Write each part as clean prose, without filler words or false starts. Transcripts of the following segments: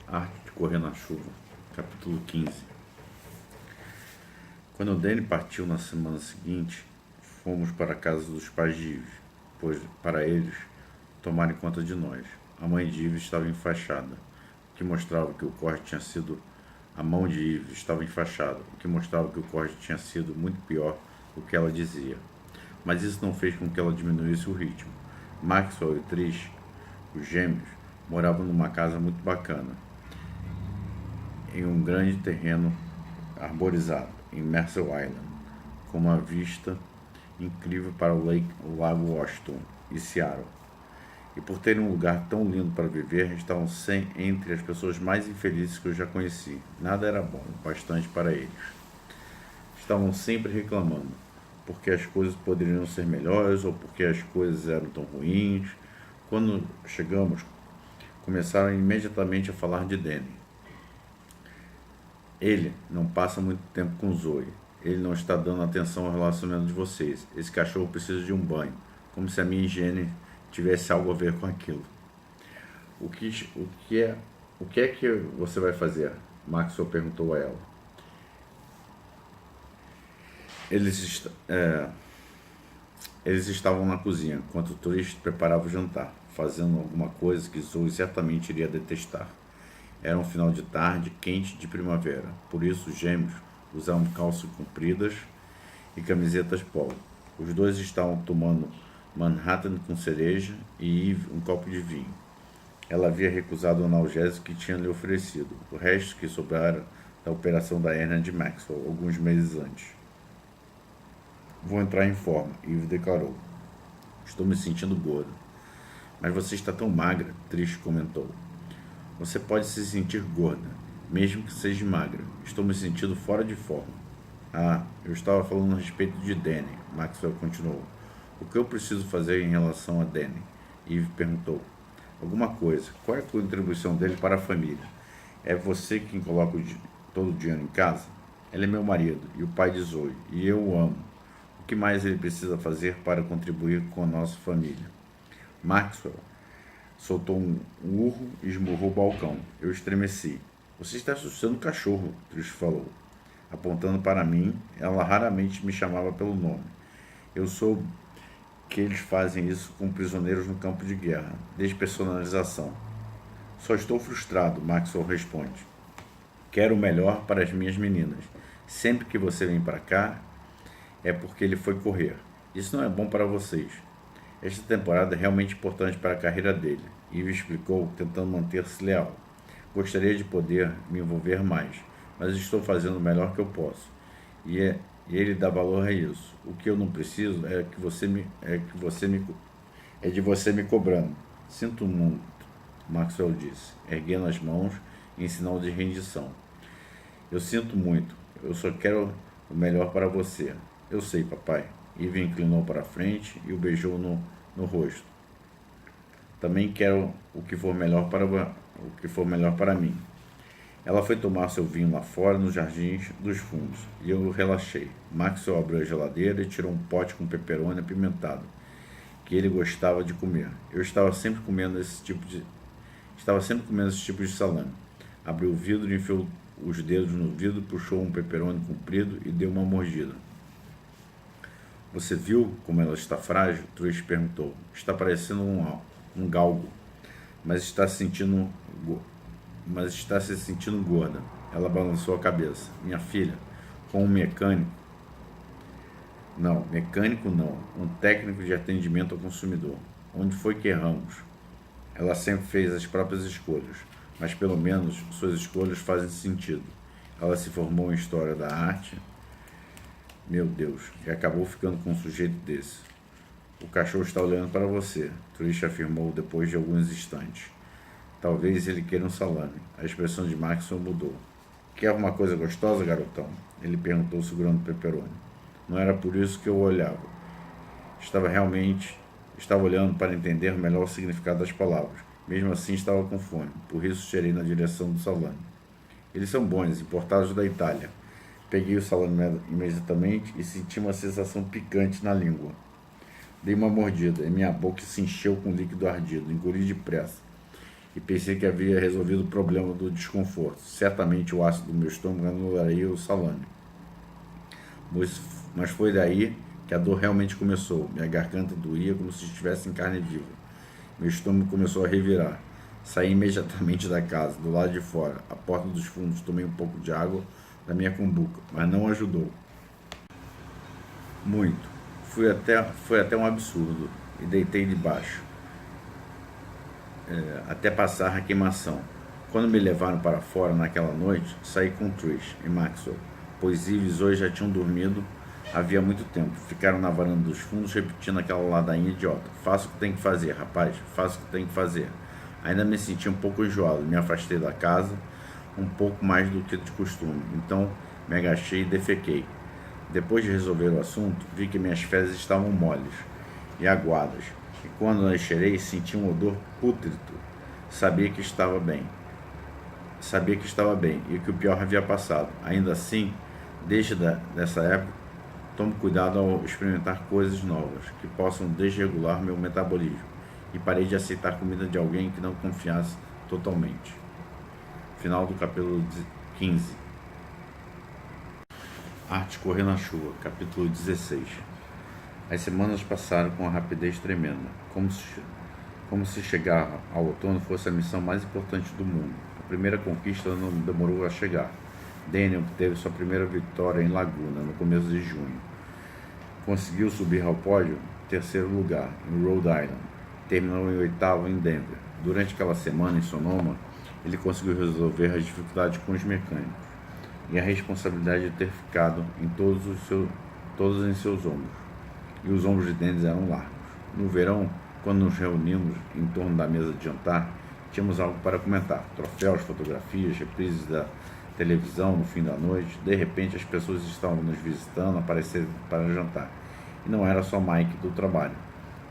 Arte de Correr na Chuva, capítulo 15. Quando Danny partiu na semana seguinte, fomos para a casa dos pais de Ives, pois para eles tomarem conta de nós. A mãe de Ives estava enfaixada, o que mostrava que o corte tinha sido... A mão de Ives estava enfaixada, o que mostrava que o corte tinha sido muito pior do que ela dizia. Mas isso não fez com que ela diminuísse o ritmo. Maxwell e Trish, os gêmeos, moravam numa casa muito bacana, em um grande terreno arborizado, em Mercer Island, com uma vista incrível para o Lago Washington e Seattle. E por terem um lugar tão lindo para viver, estavam entre as pessoas mais infelizes que eu já conheci. Nada era bom, bastante para eles. Estavam sempre reclamando, porque as coisas poderiam ser melhores ou porque as coisas eram tão ruins. Quando chegamos, começaram imediatamente a falar de Danny. Ele não passa muito tempo com Zoe. Ele não está dando atenção ao relacionamento de vocês. Esse cachorro precisa de um banho, como se a minha higiene tivesse algo a ver com aquilo. O que é que você vai fazer? Maxwell perguntou a ela. Eles estavam na cozinha, enquanto o turista preparava o jantar, fazendo alguma coisa que Zoe certamente iria detestar. Era um final de tarde quente de primavera, por isso os gêmeos usavam calças compridas e camisetas polo. Os dois estavam tomando Manhattan com cereja e Eve um copo de vinho. Ela havia recusado o analgésico que tinha lhe oferecido, o resto que sobrara da operação da hérnia de Maxwell, alguns meses antes. Vou entrar em forma, Eve declarou. Estou me sentindo gorda. Mas você está tão magra, Trish comentou. Você pode se sentir gorda, mesmo que seja magra. Estou me sentindo fora de forma. Eu estava falando a respeito de Danny, Maxwell continuou. O que eu preciso fazer em relação a Danny? Eve perguntou. Alguma coisa. Qual é a contribuição dele para a família? É você quem coloca todo o dinheiro em casa? Ele é meu marido e o pai de Zoe, e eu o amo. O que mais ele precisa fazer para contribuir com a nossa família? Maxwell soltou um urro e esmurrou o balcão. Eu estremeci. Você está assustando o cachorro, Trish falou. Apontando para mim, ela raramente me chamava pelo nome. Eu soube que eles fazem isso com prisioneiros no campo de guerra. Despersonalização. Só estou frustrado, Maxwell responde. Quero o melhor para as minhas meninas. Sempre que você vem para cá, é porque ele foi correr. Isso não é bom para vocês. Esta temporada é realmente importante para a carreira dele, Eve explicou, tentando manter-se leal. Gostaria de poder me envolver mais, mas estou fazendo o melhor que eu posso. E ele dá valor a isso. O que eu não preciso é de você me cobrando. Sinto muito, Maxwell disse, erguendo as mãos em sinal de rendição. Eu sinto muito. Eu só quero o melhor para você. Eu sei, papai. Eve inclinou para a frente e o beijou no rosto. Também quero o que for melhor para mim. Ela foi tomar seu vinho lá fora, nos jardins dos fundos, e eu relaxei. Maxwell abriu a geladeira e tirou um pote com pepperoni apimentado, que ele gostava de comer. Eu estava sempre comendo esse tipo de salame. Abriu o vidro, enfiou os dedos no vidro, puxou um pepperoni comprido e deu uma mordida. Você viu como ela está frágil? Trish perguntou. Está parecendo um galgo, mas está se sentindo gorda. Ela balançou a cabeça. Minha filha, com um mecânico... Não, mecânico não. Um técnico de atendimento ao consumidor. Onde foi que erramos? Ela sempre fez as próprias escolhas, mas pelo menos suas escolhas fazem sentido. Ela se formou em História da Arte... Meu Deus, e acabou ficando com um sujeito desse. O cachorro está olhando para você, Trish afirmou depois de alguns instantes. Talvez ele queira um salame. A expressão de Maxwell mudou. Quer uma coisa gostosa, garotão? Ele perguntou segurando o pepperoni. Não era por isso que eu olhava. Estava olhando para entender melhor o significado das palavras. Mesmo assim estava com fome, por isso cheirei na direção do salame. Eles são bons, importados da Itália. Peguei o salame imediatamente e senti uma sensação picante na língua. Dei uma mordida e minha boca se encheu com líquido ardido. Engoli depressa. e pensei que havia resolvido o problema do desconforto. Certamente o ácido do meu estômago anularia o salame. Mas foi daí que a dor realmente começou. Minha garganta doía como se estivesse em carne viva. Meu estômago começou a revirar. Saí imediatamente da casa, do lado de fora, à porta dos fundos. Tomei um pouco de água da minha cumbuca, mas não ajudou muito. Foi até um absurdo e deitei debaixo, até passar a queimação. Quando me levaram para fora naquela noite, saí com Trish e Maxwell, pois Ives hoje já tinham dormido havia muito tempo. Ficaram na varanda dos fundos repetindo aquela ladainha idiota. Faça o que tem que fazer, rapaz, faça o que tem que fazer. Ainda me senti um pouco enjoado, me afastei da casa um pouco mais do que de costume, então me agachei e defequei. Depois de resolver o assunto, vi que minhas fezes estavam moles e aguadas, e quando as cheirei, senti um odor pútrido. Sabia que estava bem e que o pior havia passado. Ainda assim, desde dessa época, tomo cuidado ao experimentar coisas novas que possam desregular meu metabolismo e parei de aceitar comida de alguém que não confiasse totalmente. Final do capítulo 15. Arte correr na chuva, capítulo 16. As semanas passaram com uma rapidez tremenda, como se chegar ao outono fosse a missão mais importante do mundo. A primeira conquista não demorou a chegar. Daniel obteve sua primeira vitória em Laguna, no começo de junho. Conseguiu subir ao pódio, terceiro lugar, em Rhode Island. Terminou em oitavo em Denver. Durante aquela semana em Sonoma, ele conseguiu resolver as dificuldades com os mecânicos e a responsabilidade de ter ficado em todos em seus ombros. E os ombros de Dennis eram largos. No verão, quando nos reunimos em torno da mesa de jantar, tínhamos algo para comentar: troféus, fotografias, reprises da televisão no fim da noite. De repente, as pessoas estavam nos visitando, apareceram para jantar. E não era só Mike do trabalho,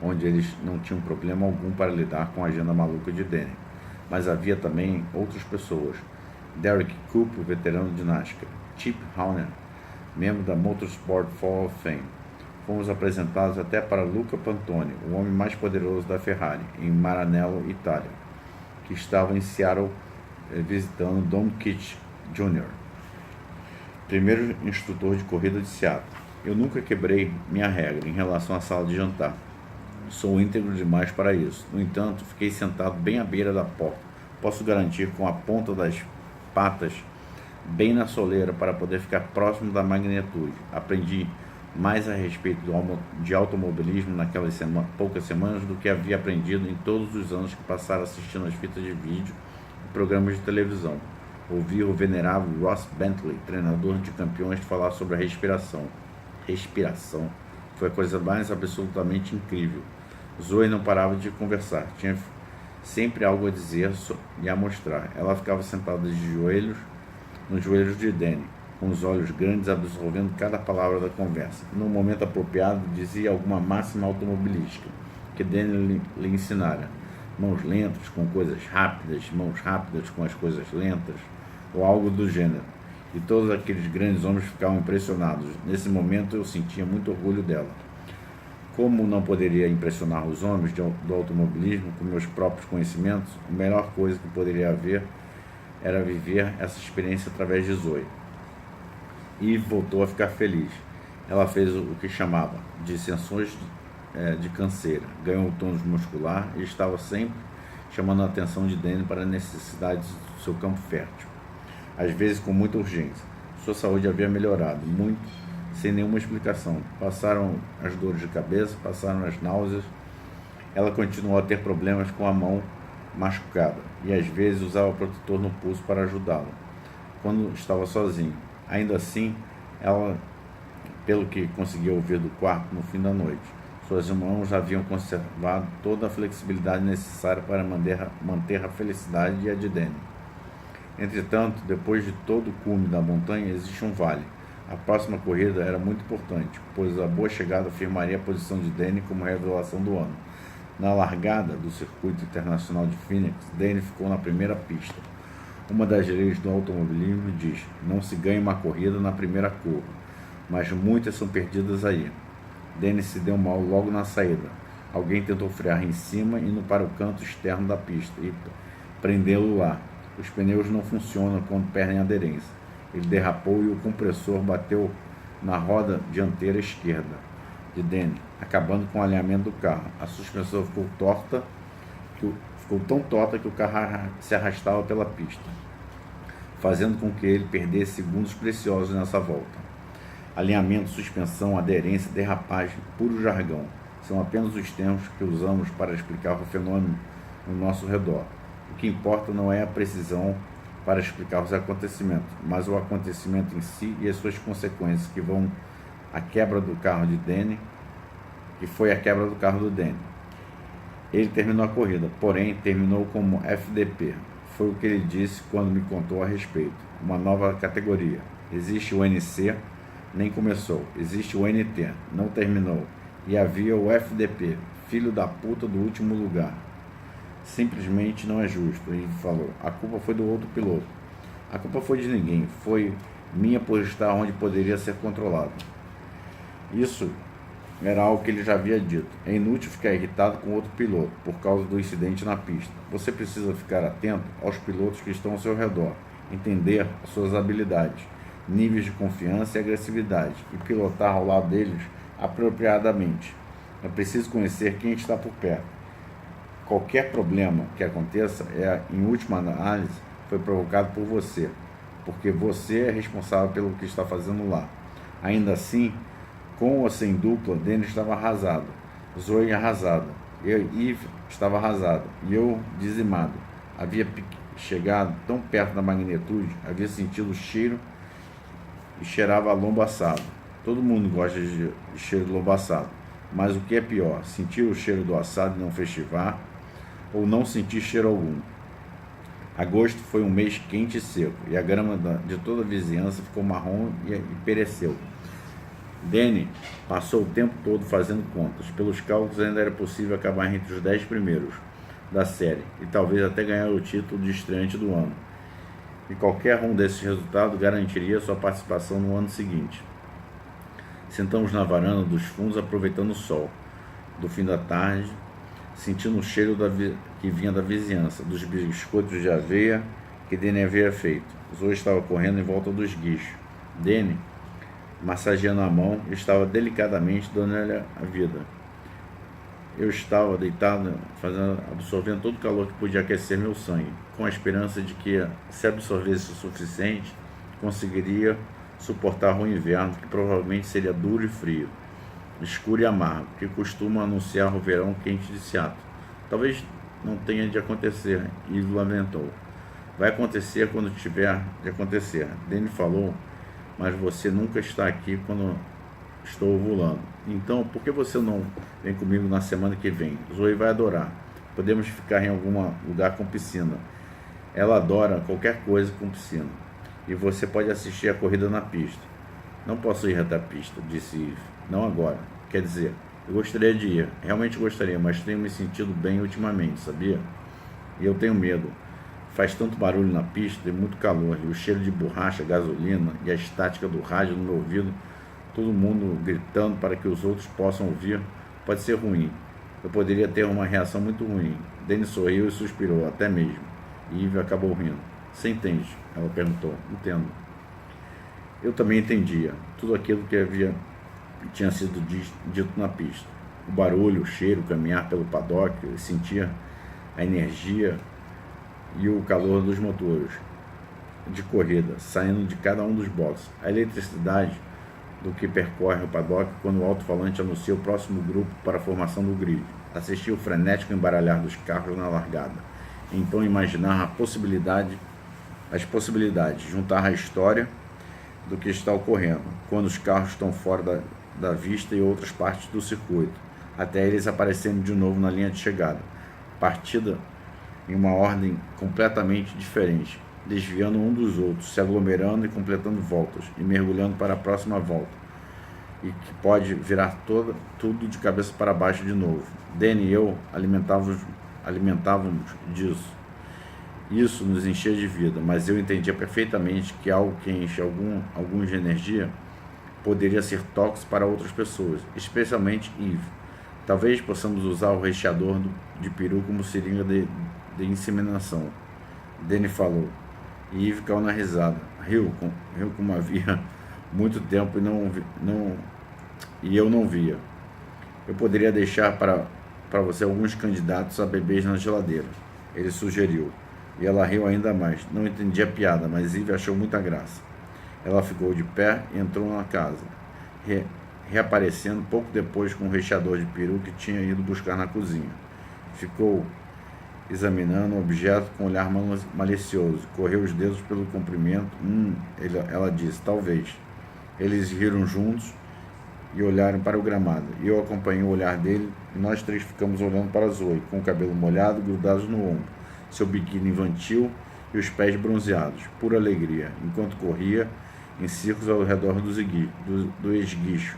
onde eles não tinham problema algum para lidar com a agenda maluca de Danny. Mas havia também outras pessoas. Derek Cooper, veterano de ginástica. Chip Howner, membro da Motorsport Hall of Fame. Fomos apresentados até para Luca Pantoni, o homem mais poderoso da Ferrari, em Maranello, Itália, que estava em Seattle visitando Dom Kitch Jr., primeiro instrutor de corrida de Seattle. Eu nunca quebrei minha regra em relação à sala de jantar. Sou íntegro demais para isso. No entanto, fiquei sentado bem à beira da porta. Posso garantir, com a ponta das patas bem na soleira, para poder ficar próximo da magnitude. Aprendi mais a respeito de automobilismo naquelas poucas semanas do que havia aprendido em todos os anos que passaram assistindo às fitas de vídeo e programas de televisão. Ouvi o venerável Ross Bentley, treinador de campeões, falar sobre a respiração. Respiração foi a coisa mais absolutamente incrível. Zoe não parava de conversar, tinha sempre algo a dizer e a mostrar. Ela ficava sentada de joelhos nos joelhos de Danny, com os olhos grandes absorvendo cada palavra da conversa. No momento apropriado, dizia alguma máxima automobilística que Danny lhe ensinara. Mãos lentas com coisas rápidas, mãos rápidas com as coisas lentas, ou algo do gênero. E todos aqueles grandes homens ficavam impressionados. Nesse momento eu sentia muito orgulho dela. Como não poderia impressionar os homens do automobilismo com meus próprios conhecimentos, a melhor coisa que poderia haver era viver essa experiência através de Zoe. E voltou a ficar feliz. Ela fez o que chamava de sessões de canseira, ganhou o tônus muscular e estava sempre chamando a atenção de Danny para as necessidades do seu campo fértil, às vezes com muita urgência. Sua saúde havia melhorado muito, sem nenhuma explicação. Passaram as dores de cabeça, passaram as náuseas. Ela continuou a ter problemas com a mão machucada e às vezes usava protetor no pulso para ajudá-la quando estava sozinha. Ainda assim, ela, pelo que conseguia ouvir do quarto no fim da noite, suas mãos haviam conservado toda a flexibilidade necessária para manter a felicidade e a de Danny. Entretanto, depois de todo o cume da montanha, existe um vale. A próxima corrida era muito importante, pois a boa chegada afirmaria a posição de Danny como revelação do ano. Na largada do circuito internacional de Phoenix, Danny ficou na primeira pista. Uma das leis do automobilismo diz: não se ganha uma corrida na primeira curva, mas muitas são perdidas aí. Danny se deu mal logo na saída. Alguém tentou frear em cima, indo para o canto externo da pista prendê-lo lá. Os pneus não funcionam quando perdem aderência. Ele derrapou e o compressor bateu na roda dianteira esquerda de Danny, acabando com o alinhamento do carro. A suspensão ficou tão torta que o carro se arrastava pela pista, fazendo com que ele perdesse segundos preciosos nessa volta. Alinhamento, suspensão, aderência, derrapagem, puro jargão. São apenas os termos que usamos para explicar o fenômeno no nosso redor. O que importa não é a precisão para explicar os acontecimentos, mas o acontecimento em si e as suas consequências, que vão à quebra do carro de Danny, que foi a quebra do carro do Danny. Ele terminou a corrida, porém terminou como FDP. Foi o que ele disse quando me contou a respeito. Uma nova categoria. Existe o NC, nem começou. Existe o NT, não terminou. E havia o FDP, filho da puta do último lugar. Simplesmente não é justo, ele falou. A culpa foi do outro piloto. A culpa foi de ninguém. Foi minha por estar onde poderia ser controlado. Isso era algo que ele já havia dito. É inútil ficar irritado com outro piloto por causa do incidente na pista. Você precisa ficar atento aos pilotos que estão ao seu redor, entender as suas habilidades, níveis de confiança e agressividade e pilotar ao lado deles apropriadamente. É preciso conhecer quem está por perto. Qualquer problema que aconteça, em última análise, foi provocado por você, porque você é responsável pelo que está fazendo lá. Ainda assim, com ou sem dupla, Danny estava arrasado, Zoe arrasada, Eve estava arrasada e eu dizimado. Havia chegado tão perto da magnitude, havia sentido o cheiro e cheirava a lombo assado. Todo mundo gosta de cheiro de lombo assado, mas o que é pior, sentir o cheiro do assado e não festivar, ou não sentir cheiro algum. Agosto foi um mês quente e seco, e a grama de toda a vizinhança ficou marrom e pereceu. Danny passou o tempo todo fazendo contas. Pelos cálculos, ainda era possível acabar entre os 10 primeiros da série, e talvez até ganhar o título de estreante do ano. E qualquer um desses resultados garantiria sua participação no ano seguinte. Sentamos na varanda dos fundos, aproveitando o sol do fim da tarde, sentindo o cheiro que vinha da vizinhança, dos biscoitos de aveia que Danny havia feito. Zoe estava correndo em volta dos guichos. Danny, massageando a mão, estava delicadamente dando-lhe a vida. Eu estava deitado, absorvendo todo o calor que podia aquecer meu sangue, com a esperança de que, se absorvesse o suficiente, conseguiria suportar o inverno, que provavelmente seria duro e frio, escuro e amargo, que costuma anunciar o verão quente de Seattle. Talvez não tenha de acontecer, Yves lamentou. Vai acontecer quando tiver de acontecer. Danny falou, mas você nunca está aqui quando estou ovulando. Então, por que você não vem comigo na semana que vem? Zoe vai adorar. Podemos ficar em algum lugar com piscina. Ela adora qualquer coisa com piscina. E você pode assistir a corrida na pista. Não posso ir até a pista, disse Yves. Não agora. Quer dizer, eu gostaria de ir. Realmente gostaria, mas tenho me sentido bem ultimamente, sabia? E eu tenho medo. Faz tanto barulho na pista e muito calor. E o cheiro de borracha, gasolina e a estática do rádio no meu ouvido, todo mundo gritando para que os outros possam ouvir, pode ser ruim. Eu poderia ter uma reação muito ruim. Danny sorriu e suspirou, até mesmo. E Yves acabou rindo. Você entende? Ela perguntou. Entendo. Eu também entendia tudo aquilo que tinha sido dito na pista. O barulho, o cheiro, caminhar pelo paddock, eu sentia a energia e o calor dos motores de corrida saindo de cada um dos boxes. A eletricidade do que percorre o paddock quando o alto-falante anuncia o próximo grupo para a formação do grid. Assisti o frenético embaralhar dos carros na largada. Então imaginar as possibilidades, juntar a história do que está ocorrendo, quando os carros estão fora da vista e outras partes do circuito, até eles aparecerem de novo na linha de chegada. Partida em uma ordem completamente diferente, desviando um dos outros, se aglomerando e completando voltas, e mergulhando para a próxima volta, e que pode virar tudo de cabeça para baixo de novo. Danny e eu alimentávamos disso. Isso nos enchia de vida, mas eu entendia perfeitamente que algo que enche alguns de energia poderia ser tóxico para outras pessoas, especialmente Yves. Talvez possamos usar o recheador de peru como seringa de inseminação. Danny falou. E Eve caiu na risada. Riu como havia muito tempo e eu não via. Eu poderia deixar para você alguns candidatos a bebês na geladeira, ele sugeriu. E ela riu ainda mais. Não entendi a piada, mas Eve achou muita graça. Ela ficou de pé e entrou na casa, reaparecendo pouco depois com um recheador de peru que tinha ido buscar na cozinha. Ficou examinando o objeto com um olhar malicioso. Correu os dedos pelo comprimento. Ela disse, talvez. Eles riram juntos e olharam para o gramado. Eu acompanhei o olhar dele e nós três ficamos olhando para Zoe, com o cabelo molhado, grudados no ombro, seu biquíni infantil e os pés bronzeados, pura alegria, enquanto corria em círculos ao redor do esguicho.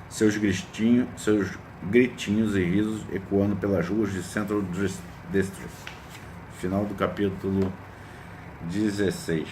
Seus gritinhos e risos ecoando pelas ruas de Central District. Final do capítulo 16.